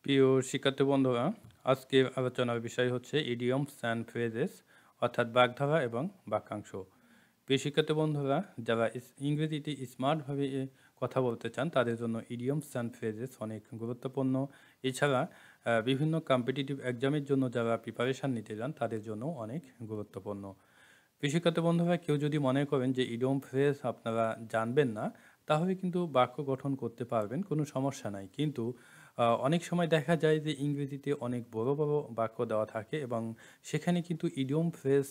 প্রিয় শিক্ষার্থী বন্ধুরা, আজকের আলোচনার বিষয় হচ্ছে ইডিয়মস অ্যান্ড ফ্রেজেস, অর্থাৎ বাগধারা এবং বাক্যাংশ। প্রিয় শিক্ষার্থী বন্ধুরা, যারা ইংরেজিতে স্মার্টভাবে কথা বলতে চান তাদের জন্য ইডিয়মস অ্যান্ড ফ্রেজেস অনেক গুরুত্বপূর্ণ। এছাড়া বিভিন্ন কম্পিটিটিভ এক্সামের জন্য যারা প্রিপারেশান নিতে যান তাদের জন্য অনেক গুরুত্বপূর্ণ। প্রিয় শিক্ষার্থী বন্ধুরা, কেউ যদি মনে করেন যে ইডিয়ম ফ্রেজ আপনারা জানবেন না, তাহলে কিন্তু বাক্য গঠন করতে পারবেন, কোনো সমস্যা নাই। কিন্তু অনেক সময় দেখা যায় যে ইংরেজিতে অনেক বড় বড় বাক্য দেওয়া থাকে এবং সেখানে কিন্তু ইডিয়ম ফ্রেজ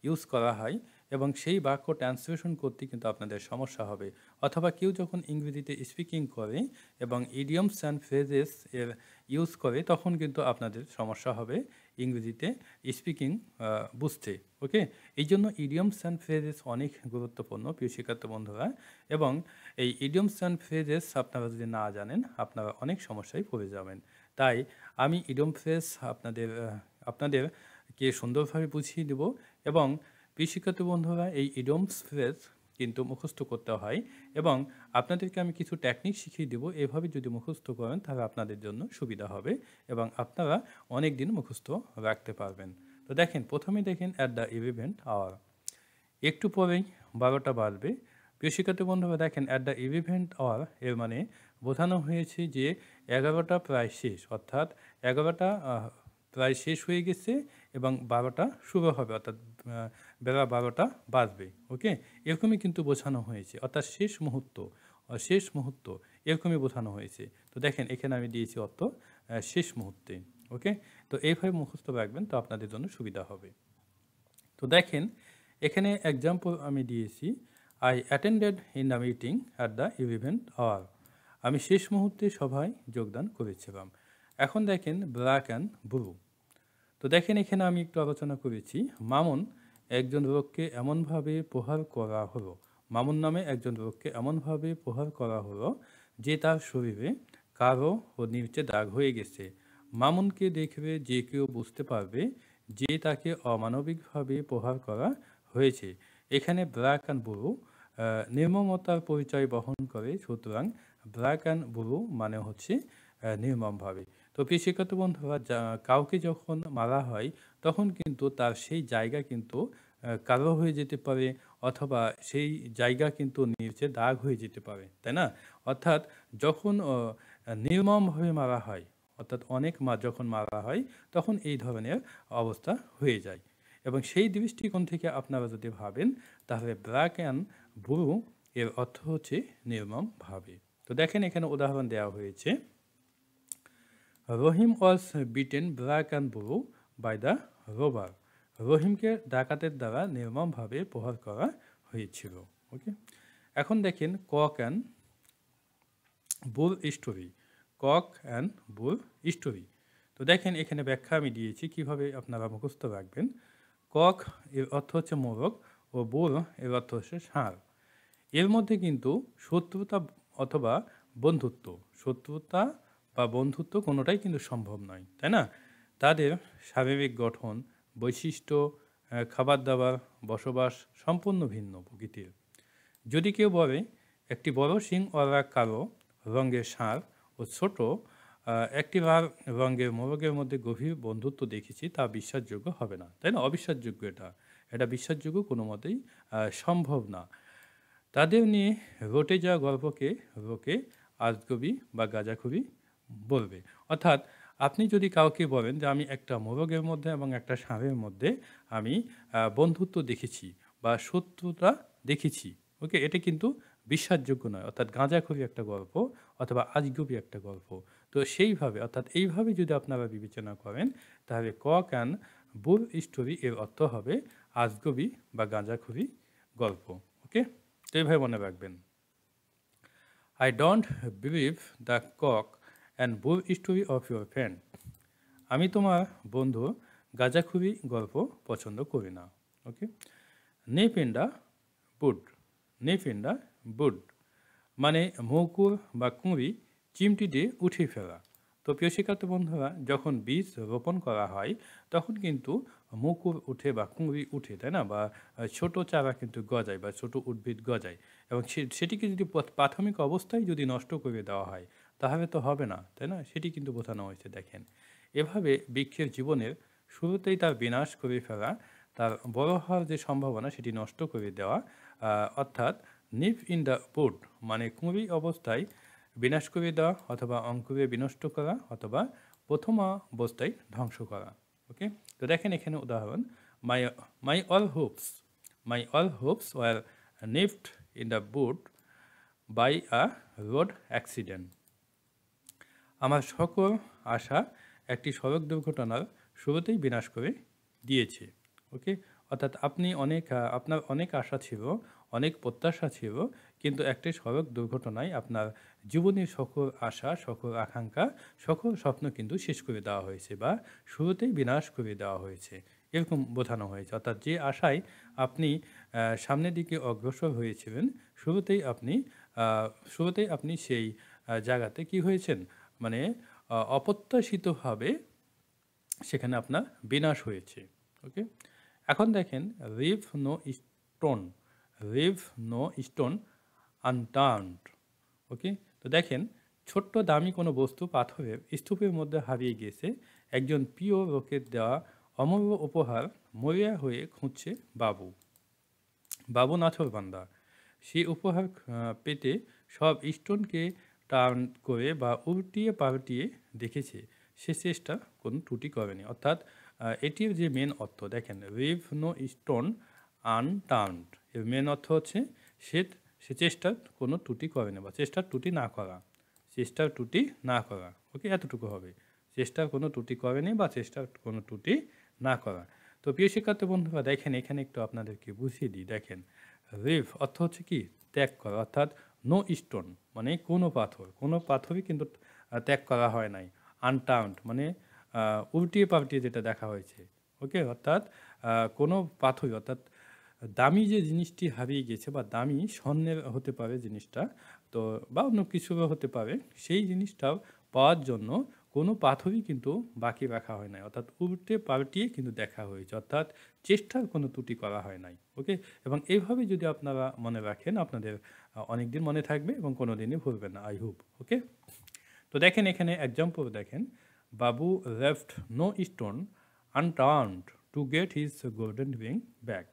ইউজ করা হয় এবং সেই বাক্য ট্রান্সলেশন করতে কিন্তু আপনাদের সমস্যা হবে। অথবা কেউ যখন ইংরেজিতে স্পিকিং করে এবং ইডিয়মস অ্যান্ড ফ্রেজেস এর ইউজ করে, তখন কিন্তু আপনাদের সমস্যা হবে ইংরেজিতে স্পিকিং বুঝতে। ওকে, এই জন্য ইডিয়মস অ্যান্ড ফ্রেজেস অনেক গুরুত্বপূর্ণ প্রিয় শিক্ষার্থী বন্ধুরা। এবং এই ইডিয়মস অ্যান্ড ফ্রেজেস আপনারা যদি না জানেন, আপনারা অনেক সমস্যায় পড়ে যাবেন। তাই আমি ইডিয়ম ফ্রেজ আপনাদেরকে সুন্দরভাবে বুঝিয়ে দেব। এবং প্রিয় শিক্ষার্থী বন্ধুরা, এই ইডিয়মস ফ্রেজ কিন্তু মুখস্থ করতে হয় এবং আপনাদেরকে আমি কিছু টেকনিক শিখিয়ে দেব। এভাবে যদি মুখস্থ করেন তাহলে আপনাদের জন্য সুবিধা হবে এবং আপনারা অনেক দিন মুখস্থ রাখতে পারবেন। তো দেখেন, প্রথমে দেখেন অ্যাট দ্য ইভেন্ট আওয়ার, একটু পরেই 12টা বাজবে। প্রিয় শিক্ষার্থী বন্ধুরা, দেখেন অ্যাট দ্য ইভেন্ট আওয়ার এর মানে বোঝানো হয়েছে যে 11টা প্রায় শেষ, অর্থাৎ 11টা প্রায় শেষ হয়ে গেছে এবং 12টা শুরু হবে, অর্থাৎ বেলা 12টা বাজবে। ওকে, এরকমই কিন্তু বোঝানো হয়েছে, অর্থাৎ শেষ মুহূর্ত, শেষ মুহূর্ত এরকমই বোঝানো হয়েছে। তো দেখেন এখানে আমি দিয়েছি অর্থ শেষ মুহূর্তে। ওকে, তো এইভাবে মুখস্থ রাখবেন, তো আপনাদের জন্য সুবিধা হবে। তো দেখেন এখানে এক্সাম্পল আমি দিয়েছি, I attended in the meeting at the event hour, আমি শেষ মুহূর্তে সভায় যোগদান করেছিলাম। এখন দেখেন ব্ল্যাক অ্যান্ড ব্লু। তো দেখেন এখানে আমি একটু আলোচনা করেছি, মামুন একজন লোককে এমনভাবে প্রহার করা হলো, মামুন নামে একজন লোককে এমনভাবে প্রহার করা হলো যে তার শরীরে কালো ও নিচে দাগ হয়ে গেছে। মামুনকে দেখবে যে কেউ বুঝতে পারবে যে তাকে অমানবিকভাবে প্রহার করা হয়েছে। এখানে ব্ল্যাক অ্যান্ড ব্লু নির্মমতার পরিচয় বহন করে, সুতরাং ব্ল্যাক অ্যান্ড ব্লু মানে হচ্ছে নির্মমভাবে। তো প্রিয় শিক্ষার্থী বন্ধুরা, কাউকে যখন মারা হয় তখন কিন্তু তার সেই জায়গা কিন্তু কালো হয়ে যেতে পারে, অথবা সেই জায়গা কিন্তু নিচে দাগ হয়ে যেতে পারে, তাই না? অর্থাৎ যখন নির্মমভাবে মারা হয়, অর্থাৎ অনেক যখন মারা হয় তখন এই ধরনের অবস্থা হয়ে যায়। এবং সেই দৃষ্টিকোণ থেকে আপনারা যদি ভাবেন, তাহলে ব্ল্যাক অ্যান্ড ব্লু এর অর্থ হচ্ছে নির্মমভাবে। তো দেখেন এখানে উদাহরণ দেওয়া হয়েছে, Rahim was beaten black and blue by the robber, রহিমকে ডাকাতের দ্বারা নির্মমভাবে প্রহার করা হয়েছিল। ওকে, এখন দেখেন cock and bull story, cock and bull story. তো দেখেন এখানে ব্যাখ্যা আমি দিয়েছি কিভাবে আপনারা মুখস্থ রাখবেন। কক এর অর্থ হচ্ছে মোরগ ও বুল এর অর্থ হচ্ছে ষাঁড়। এর মধ্যে কিন্তু শত্রুতা অথবা বন্ধুত্ব, শত্রুতা বা বন্ধুত্ব কোনোটাই কিন্তু সম্ভব নয়, তাই না? তাদের শারীরিক গঠন, বৈশিষ্ট্য, খাবার দাবার, বসবাস সম্পূর্ণ ভিন্ন প্রকৃতির। যদি কেউ বলে একটি বড় শিংওয়ালা কালো রঙের ষাঁড় ও ছোট একটি লাল রঙের মোরগের মধ্যে গভীর বন্ধুত্ব দেখেছি, তা বিশ্বাসযোগ্য হবে না, তাই না? অবিশ্বাসযোগ্য, এটা বিশ্বাসযোগ্য কোনো মতেই সম্ভব না। তাদের নিয়ে রটে যাওয়া গল্পকে লোকে আজগুবি বা গাঁজাখুবি বলবে। অর্থাৎ আপনি যদি কাউকে বলেন যে আমি একটা মোরগের মধ্যে এবং একটা ষাঁড়ের মধ্যে আমি বন্ধুত্ব দেখেছি বা শত্রুতা দেখেছি, ওকে, এটা কিন্তু বিশ্বাসযোগ্য নয়, অর্থাৎ গাঁজাখুরি একটা গল্প অথবা আজগুবি একটা গল্প। তো সেইভাবে, অর্থাৎ এইভাবে যদি আপনারা বিবেচনা করেন, তাহলে কক অ্যান্ড বুল স্টোরি এর অর্থ হবে আজগুবি বা গাঁজাখুরি গল্প। ওকে, তো এইভাবে মনে রাখবেন। I don't believe the cock and bull story of your friend, আমি তোমার বন্ধু গাঁজাখুরি গল্প পছন্দ করি না। Okay, nip in the bud, nip in the bud মানে মৌকুর বা কুঁড়ি চিমটি দিয়ে উঠে ফেলা। তো প্রিয় শিক্ষার্থী বন্ধুরা, যখন বীজ রোপণ করা হয় তখন কিন্তু মুকুর উঠে বা কুঁড়ি উঠে, তাই না? বা ছোট চারা কিন্তু গজায় বা ছোট উদ্ভিদ গজায় এবং সেটিকে যদি প্রাথমিক অবস্থায় যদি নষ্ট করে দেওয়া হয় তাহলে তো হবে না, তাই না? সেটি কিন্তু বোঝানো হয়েছে দেখেন। এভাবে বৃক্ষের জীবনের শুরুতেই তার বিনাশ করে ফেলা, তার বড় হওয়ার যে সম্ভাবনা সেটি নষ্ট করে দেওয়া, অর্থাৎ নিভ ইন দ্য বুড মানে কুঁড়ি অবস্থায় বিনাশ করে দেওয়া অথবা অঙ্কুরে বিনষ্ট করা অথবা প্রথমা অবস্থায় ধ্বংস করা। ওকে, তো দেখেন এখানে উদাহরণ, my my all hopes my all hopes were nipped in the bud by a road accident. আমার সকল আশা একটি সড়ক দুর্ঘটনার শুরুতেই বিনাশ করে দিয়েছে। ওকে, অর্থাৎ আপনি আপনার অনেক আশা ছিল, অনেক প্রত্যাশা ছিল, কিন্তু একটি সড়ক দুর্ঘটনায় আপনার জীবনের সকল আশা, সকল আকাঙ্ক্ষা, সকল স্বপ্ন কিন্তু শেষ করে দেওয়া হয়েছে বা শুরুতেই বিনাশ করে দেওয়া হয়েছে, এরকম বোঝানো হয়েছে। অর্থাৎ যে আশায় আপনি সামনের দিকে অগ্রসর হয়েছিলেন, শুরুতেই আপনি সেই জায়গাতে কি হয়েছেন, মানে অপ্রত্যাশিতভাবে সেখানে আপনার বিনাশ হয়েছে। ওকে, এখন দেখেন, leave no stone leave no stone unturned. Okay, তো দেখেন, ছোট্ট দামি কোনো বস্তু পাথরের স্তূপের মধ্যে হারিয়ে গিয়েছে। একজন প্রিয় লোকের দেওয়া অমূল্য উপহার মরিয়া হয়ে খুঁজছে বাবু বাবু নাছোড়বান্দা। সেই উপহার পেতে সব স্টোনকে টার্ন করে বা উল্টিয়ে পাল্টিয়ে দেখেছে, সে চেষ্টা কোনো ত্রুটি করেনি। অর্থাৎ এটির যে মেন অর্থ দেখেন, রিভ নো স্টোন আনটার্নড, এর মেন অর্থ হচ্ছে সে সে চেষ্টার কোনো ত্রুটি করেনি বা চেষ্টার ত্রুটি না করা, চেষ্টার ত্রুটি না করা। ওকে, এতটুকু হবে, চেষ্টার কোনো ত্রুটি করেনি বা চেষ্টার কোনো ত্রুটি না করা। তো প্রিয় শিক্ষার্থী বন্ধুরা দেখেন, এখানে একটু আপনাদেরকে বুঝিয়ে দিই। দেখেন, রিভ অর্থ হচ্ছে কি, ত্যাগ করা, অর্থাৎ নো স্টোন মানে কোনো পাথরই কিন্তু ত্যাগ করা হয় নাই। আনটাউন্ড মানে উল্টিয়ে পাল্টিয়ে যেটা দেখা হয়েছে। ওকে, অর্থাৎ কোনো পাথরই, অর্থাৎ দামি যে জিনিসটি হারিয়ে গেছে বা দামি স্বর্ণের হতে পারে জিনিসটা, তো বা অন্য কিছুরও হতে পারে, সেই জিনিসটাও পাওয়ার জন্য কোনো পাথরই কিন্তু বাকি রাখা হয় নাই, অর্থাৎ উল্টে পাল্টিয়ে কিন্তু দেখা হয়েছে, অর্থাৎ চেষ্টার কোনো ত্রুটি করা হয় নাই। ওকে, এবং এইভাবে যদি আপনারা মনে রাখেন, আপনাদের অনেক দিন মনে থাকবে এবং কোনো দিনই ভুলবেন না, আই হোপ। ওকে, তো দেখেন এখানে এক্সাম্পল দেখেন, Babu left no stone unturned to get his golden ring back.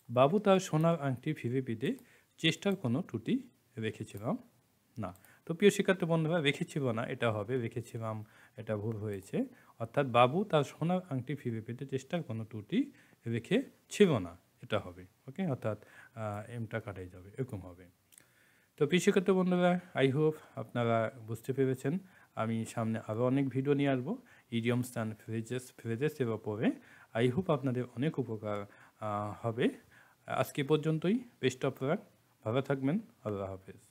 Babu তার সোনার আংটি ফিরে পেতে চেষ্টার কোনো ত্রুটি রেখেছিলাম না। তো প্রিয় শিক্ষার্থী বন্ধুরা, রেখেছিল না এটা হবে, রেখেছিলাম এটা ভুল হয়েছে। অর্থাৎ বাবু তার সোনার আংটি ফিরে পেতে চেষ্টার কোনো ত্রুটি রেখেছিল না, এটা হবে। ওকে, অর্থাৎ এমটা কাটাই যাবে, এরকম হবে। তো প্রিয় শিক্ষার্থী বন্ধুরা, আই হোপ আপনারা বুঝতে পেরেছেন। আমি সামনে আরও অনেক ভিডিও নিয়ে আসবো ইডিয়মস অ্যান্ড ফ্রেজেসের ওপরে। আই হোপ আপনাদের অনেক উপকার হবে। আজকে পর্যন্তই। বেস্ট অফ লাক, ভালো থাকবেন, আল্লাহ হাফেজ।